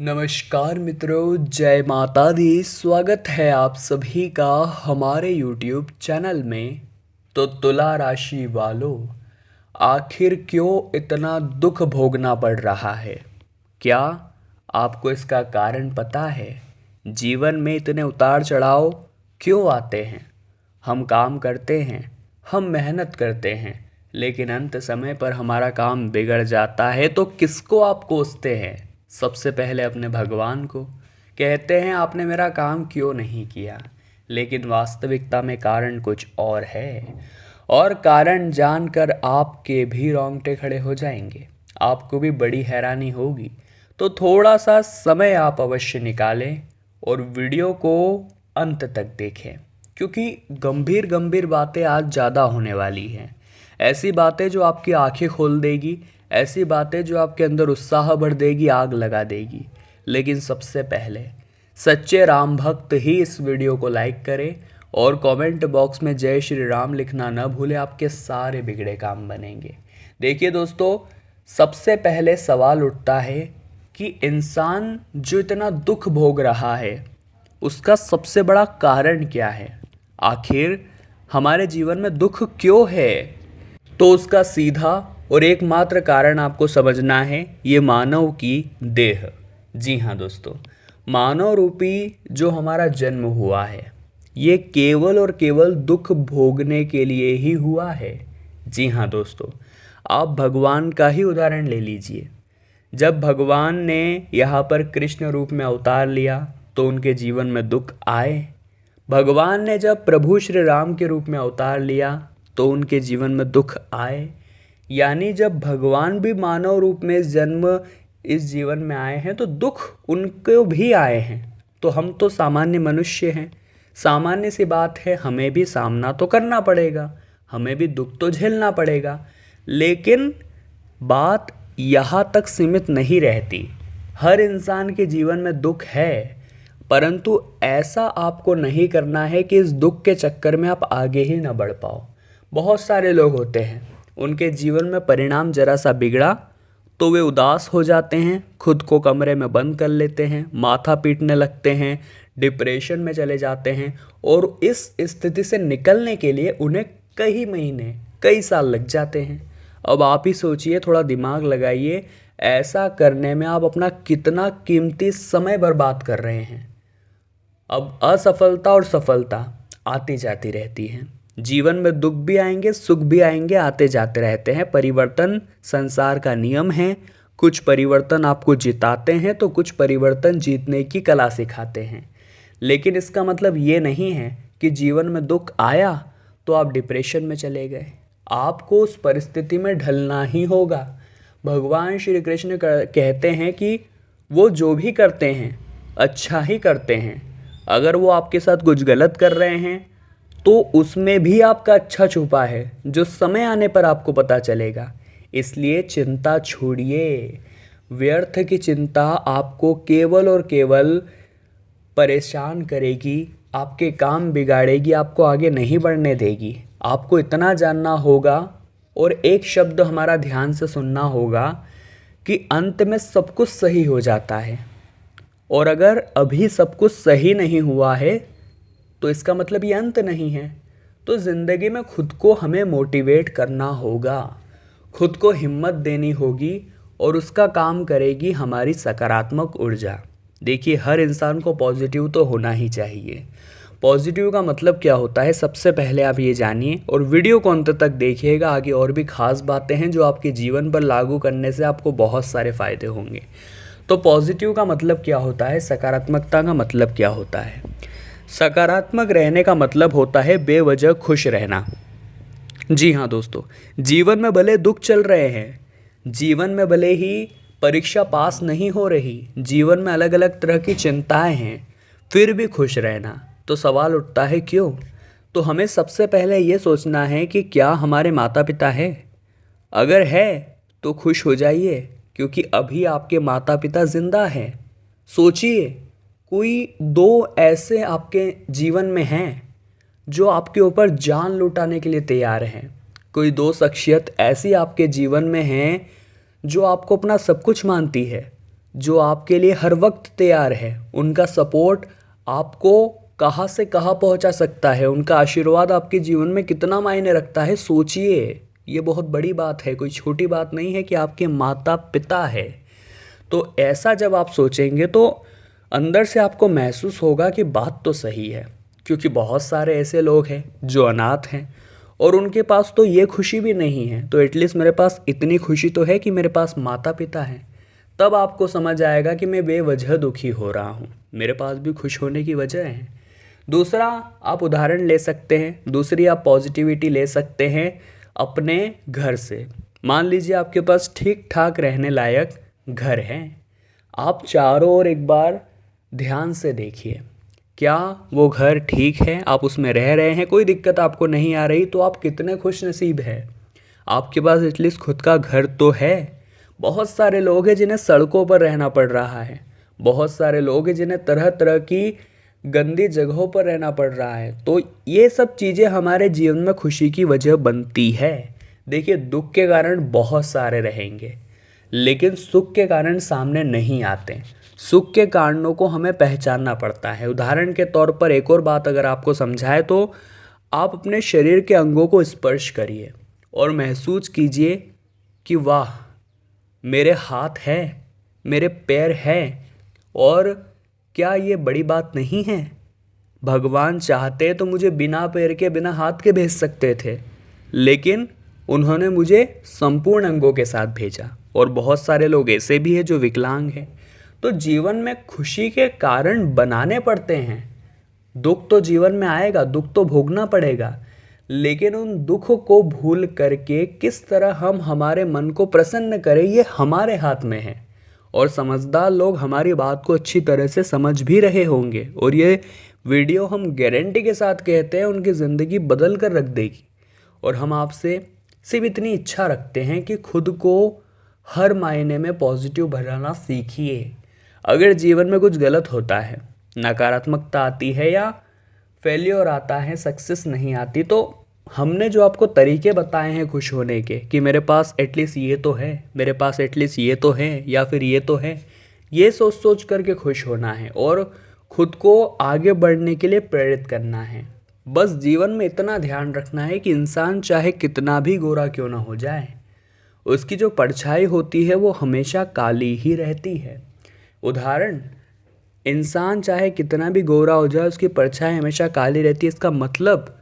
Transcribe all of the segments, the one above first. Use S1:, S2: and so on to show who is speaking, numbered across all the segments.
S1: नमस्कार मित्रों, जय माता दी। स्वागत है आप सभी का हमारे YouTube चैनल में। तो तुला राशि वालों, आखिर क्यों इतना दुख भोगना पड़ रहा है? क्या आपको इसका कारण पता है? जीवन में इतने उतार चढ़ाव क्यों आते हैं? हम काम करते हैं, हम मेहनत करते हैं, लेकिन अंत समय पर हमारा काम बिगड़ जाता है तो किसको आप कोसते हैं? सबसे पहले अपने भगवान को। कहते हैं आपने मेरा काम क्यों नहीं किया, लेकिन वास्तविकता में कारण कुछ और है। और कारण जानकर आपके भी रोंगटे खड़े हो जाएंगे, आपको भी बड़ी हैरानी होगी। तो थोड़ा सा समय आप अवश्य निकालें और वीडियो को अंत तक देखें, क्योंकि गंभीर गंभीर बातें आज ज़्यादा होने वाली हैं। ऐसी बातें जो आपकी आंखें खोल देगी, ऐसी बातें जो आपके अंदर उत्साह भर देगी, आग लगा देगी। लेकिन सबसे पहले सच्चे राम भक्त ही इस वीडियो को लाइक करें और कमेंट बॉक्स में जय श्री राम लिखना न भूलें, आपके सारे बिगड़े काम बनेंगे। देखिए दोस्तों, सबसे पहले सवाल उठता है कि इंसान जो इतना दुख भोग रहा है उसका सबसे बड़ा कारण क्या है? आखिर हमारे जीवन में दुख क्यों है? तो उसका सीधा और एकमात्र कारण आपको समझना है, ये मानव की देह। जी हाँ दोस्तों, मानव रूपी जो हमारा जन्म हुआ है, ये केवल और केवल दुख भोगने के लिए ही हुआ है। जी हाँ दोस्तों, आप भगवान का ही उदाहरण ले लीजिए। जब भगवान ने यहाँ पर कृष्ण रूप में अवतार लिया तो उनके जीवन में दुख आए। भगवान ने जब प्रभु श्री राम के रूप में अवतार लिया तो उनके जीवन में दुख आए। यानी जब भगवान भी मानव रूप में इस जीवन में आए हैं तो दुख उनको भी आए हैं। तो हम तो सामान्य मनुष्य हैं, सामान्य सी बात है, हमें भी सामना तो करना पड़ेगा, हमें भी दुख तो झेलना पड़ेगा। लेकिन बात यहाँ तक सीमित नहीं रहती। हर इंसान के जीवन में दुख है, परंतु ऐसा आपको नहीं करना है कि इस दुख के चक्कर में आप आगे ही ना बढ़ पाओ। बहुत सारे लोग होते हैं, उनके जीवन में परिणाम जरा सा बिगड़ा तो वे उदास हो जाते हैं, खुद को कमरे में बंद कर लेते हैं, माथा पीटने लगते हैं, डिप्रेशन में चले जाते हैं। और इस स्थिति से निकलने के लिए उन्हें कई महीने, कई साल लग जाते हैं। अब आप ही सोचिए, थोड़ा दिमाग लगाइए, ऐसा करने में आप अपना कितना कीमती समय बर्बाद कर रहे हैं। अब असफलता और सफलता आती जाती रहती हैं। जीवन में दुख भी आएंगे, सुख भी आएंगे, आते जाते रहते हैं। परिवर्तन संसार का नियम है। कुछ परिवर्तन आपको जिताते हैं तो कुछ परिवर्तन जीतने की कला सिखाते हैं। लेकिन इसका मतलब ये नहीं है कि जीवन में दुख आया तो आप डिप्रेशन में चले गए। आपको उस परिस्थिति में ढलना ही होगा। भगवान श्री कृष्ण कहते हैं कि वो जो भी करते हैं अच्छा ही करते हैं। अगर वो आपके साथ कुछ गलत कर रहे हैं तो उसमें भी आपका अच्छा छुपा है, जो समय आने पर आपको पता चलेगा। इसलिए चिंता छोड़िए। व्यर्थ की चिंता आपको केवल और केवल परेशान करेगी, आपके काम बिगाड़ेगी, आपको आगे नहीं बढ़ने देगी। आपको इतना जानना होगा और एक शब्द हमारा ध्यान से सुनना होगा कि अंत में सब कुछ सही हो जाता है। और अगर अभी सब कुछ सही नहीं हुआ है तो इसका मतलब ये अंत नहीं है। तो ज़िंदगी में खुद को हमें मोटिवेट करना होगा, खुद को हिम्मत देनी होगी, और उसका काम करेगी हमारी सकारात्मक ऊर्जा। देखिए, हर इंसान को पॉजिटिव तो होना ही चाहिए। पॉजिटिव का मतलब क्या होता है, सबसे पहले आप ये जानिए और वीडियो को अंत तक देखिएगा। आगे और भी खास बातें हैं जो आपके जीवन पर लागू करने से आपको बहुत सारे फ़ायदे होंगे। तो पॉजिटिव का मतलब क्या होता है, सकारात्मकता का मतलब क्या होता है? सकारात्मक रहने का मतलब होता है बेवजह खुश रहना। जी हाँ दोस्तों, जीवन में भले दुख चल रहे हैं, जीवन में भले ही परीक्षा पास नहीं हो रही, जीवन में अलग अलग तरह की चिंताएं हैं, फिर भी खुश रहना। तो सवाल उठता है क्यों? तो हमें सबसे पहले ये सोचना है कि क्या हमारे माता पिता है? अगर है तो खुश हो जाइए, क्योंकि अभी आपके माता पिता जिंदा हैं। सोचिए, कोई दो ऐसे आपके जीवन में हैं जो आपके ऊपर जान लुटाने के लिए तैयार हैं। कोई दो शख्सियत ऐसी आपके जीवन में हैं जो आपको अपना सब कुछ मानती है, जो आपके लिए हर वक्त तैयार है। उनका सपोर्ट आपको कहाँ से कहाँ पहुँचा सकता है, उनका आशीर्वाद आपके जीवन में कितना मायने रखता है, सोचिए। ये बहुत बड़ी बात है, कोई छोटी बात नहीं है कि आपके माता पिता है। तो ऐसा जब आप सोचेंगे तो अंदर से आपको महसूस होगा कि बात तो सही है, क्योंकि बहुत सारे ऐसे लोग हैं जो अनाथ हैं और उनके पास तो ये खुशी भी नहीं है। तो एटलीस्ट मेरे पास इतनी खुशी तो है कि मेरे पास माता पिता हैं। तब आपको समझ आएगा कि मैं बेवजह दुखी हो रहा हूँ, मेरे पास भी खुश होने की वजह है। दूसरा आप उदाहरण ले सकते हैं, दूसरी आप पॉजिटिविटी ले सकते हैं अपने घर से। मान लीजिए आपके पास ठीक ठाक रहने लायक घर है, आप चारों ओर एक बार ध्यान से देखिए, क्या वो घर ठीक है, आप उसमें रह रहे हैं, कोई दिक्कत आपको नहीं आ रही, तो आप कितने खुश नसीब हैं। आपके पास एटलीस्ट खुद का घर तो है। बहुत सारे लोग हैं जिन्हें सड़कों पर रहना पड़ रहा है, बहुत सारे लोग हैं जिन्हें तरह तरह की गंदी जगहों पर रहना पड़ रहा है। तो ये सब चीज़ें हमारे जीवन में खुशी की वजह बनती है। देखिए, दुख के कारण बहुत सारे रहेंगे, लेकिन सुख के कारण सामने नहीं आते। सुख के कारणों को हमें पहचानना पड़ता है। उदाहरण के तौर पर एक और बात अगर आपको समझाए तो आप अपने शरीर के अंगों को स्पर्श करिए और महसूस कीजिए कि वाह, मेरे हाथ हैं, मेरे पैर हैं, और क्या ये बड़ी बात नहीं है। भगवान चाहते तो मुझे बिना पैर के बिना हाथ के भेज सकते थे, लेकिन उन्होंने मुझे संपूर्ण अंगों के साथ भेजा। और बहुत सारे लोग ऐसे भी हैं जो विकलांग हैं। तो जीवन में खुशी के कारण बनाने पड़ते हैं। दुख तो जीवन में आएगा, दुख तो भोगना पड़ेगा, लेकिन उन दुख को भूल करके किस तरह हम हमारे मन को प्रसन्न करें, ये हमारे हाथ में है। और समझदार लोग हमारी बात को अच्छी तरह से समझ भी रहे होंगे, और ये वीडियो हम गारंटी के साथ कहते हैं उनकी ज़िंदगी बदल कर रख देगी। और हम आपसे सिर्फ इतनी इच्छा रखते हैं कि खुद को हर मायने में पॉजिटिव बनाना सीखिए। अगर जीवन में कुछ गलत होता है, नकारात्मकता आती है या फेलियर आता है, सक्सेस नहीं आती, तो हमने जो आपको तरीके बताए हैं खुश होने के, कि मेरे पास एटलीस्ट ये तो है, मेरे पास एटलीस्ट ये तो है, या फिर ये तो है, ये सोच सोच करके खुश होना है और खुद को आगे बढ़ने के लिए प्रेरित करना है। बस जीवन में इतना ध्यान रखना है कि इंसान चाहे कितना भी गोरा क्यों ना हो जाए, उसकी जो परछाई होती है वो हमेशा काली ही रहती है। उदाहरण, इंसान चाहे कितना भी गोरा हो जाए, उसकी परछाई हमेशा काली रहती है। इसका मतलब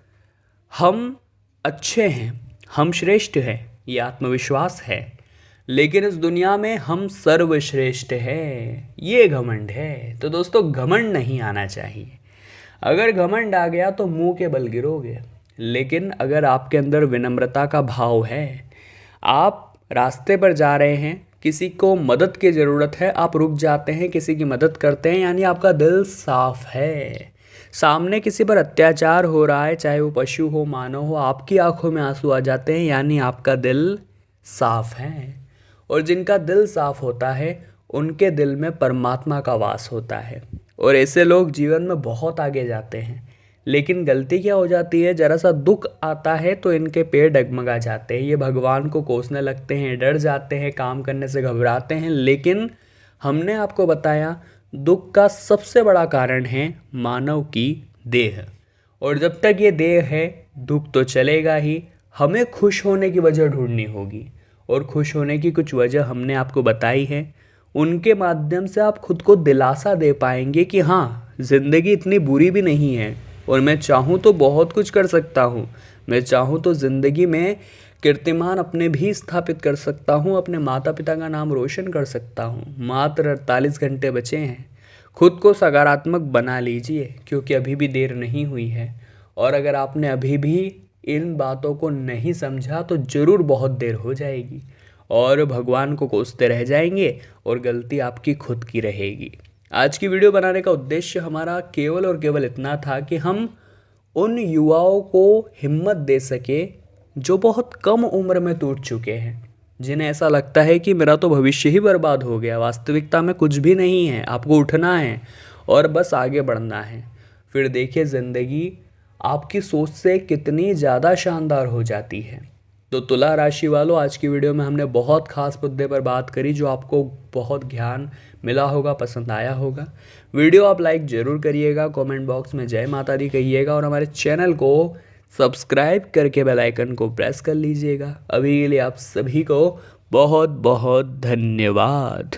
S1: हम अच्छे हैं, हम श्रेष्ठ हैं, ये आत्मविश्वास है। लेकिन इस दुनिया में हम सर्वश्रेष्ठ हैं, ये घमंड है। तो दोस्तों, घमंड नहीं आना चाहिए। अगर घमंड आ गया तो मुंह के बल गिरोगे। लेकिन अगर आपके अंदर विनम्रता का भाव है, आप रास्ते पर जा रहे हैं, किसी को मदद की ज़रूरत है, आप रुक जाते हैं, किसी की मदद करते हैं, यानी आपका दिल साफ है। सामने किसी पर अत्याचार हो रहा है, चाहे वो पशु हो, मानव हो, आपकी आंखों में आंसू आ जाते हैं, यानी आपका दिल साफ है। और जिनका दिल साफ होता है उनके दिल में परमात्मा का वास होता है, और ऐसे लोग जीवन में बहुत आगे जाते हैं। लेकिन गलती क्या हो जाती है, ज़रा सा दुख आता है तो इनके पैर डगमगा जाते हैं, ये भगवान को कोसने लगते हैं, डर जाते हैं, काम करने से घबराते हैं। लेकिन हमने आपको बताया, दुख का सबसे बड़ा कारण है मानव की देह, और जब तक ये देह है दुख तो चलेगा ही। हमें खुश होने की वजह ढूंढनी होगी, और खुश होने की कुछ वजह हमने आपको बताई है। उनके माध्यम से आप खुद को दिलासा दे पाएंगे कि हाँ, ज़िंदगी इतनी बुरी भी नहीं है, और मैं चाहूँ तो बहुत कुछ कर सकता हूँ। मैं चाहूँ तो ज़िंदगी में कीर्तिमान अपने भी स्थापित कर सकता हूँ, अपने माता पिता का नाम रोशन कर सकता हूँ। मात्र 48 घंटे बचे हैं, खुद को सकारात्मक बना लीजिए, क्योंकि अभी भी देर नहीं हुई है। और अगर आपने अभी भी इन बातों को नहीं समझा तो ज़रूर बहुत देर हो जाएगी, और भगवान को कोसते रह जाएंगे, और गलती आपकी खुद की रहेगी। आज की वीडियो बनाने का उद्देश्य हमारा केवल और केवल इतना था कि हम उन युवाओं को हिम्मत दे सके जो बहुत कम उम्र में टूट चुके हैं, जिन्हें ऐसा लगता है कि मेरा तो भविष्य ही बर्बाद हो गया, वास्तविकता में कुछ भी नहीं है। आपको उठना है और बस आगे बढ़ना है। फिर देखिए, ज़िंदगी आपकी सोच से कितनी ज़्यादा शानदार हो जाती है। तो तुला राशि वालों, आज की वीडियो में हमने बहुत खास मुद्दे पर बात करी जो आपको बहुत ज्ञान मिला होगा, पसंद आया होगा। वीडियो आप लाइक ज़रूर करिएगा, कमेंट बॉक्स में जय माता दी कहिएगा और हमारे चैनल को सब्सक्राइब करके बेल आइकन को प्रेस कर लीजिएगा। अभी के लिए आप सभी को बहुत बहुत धन्यवाद।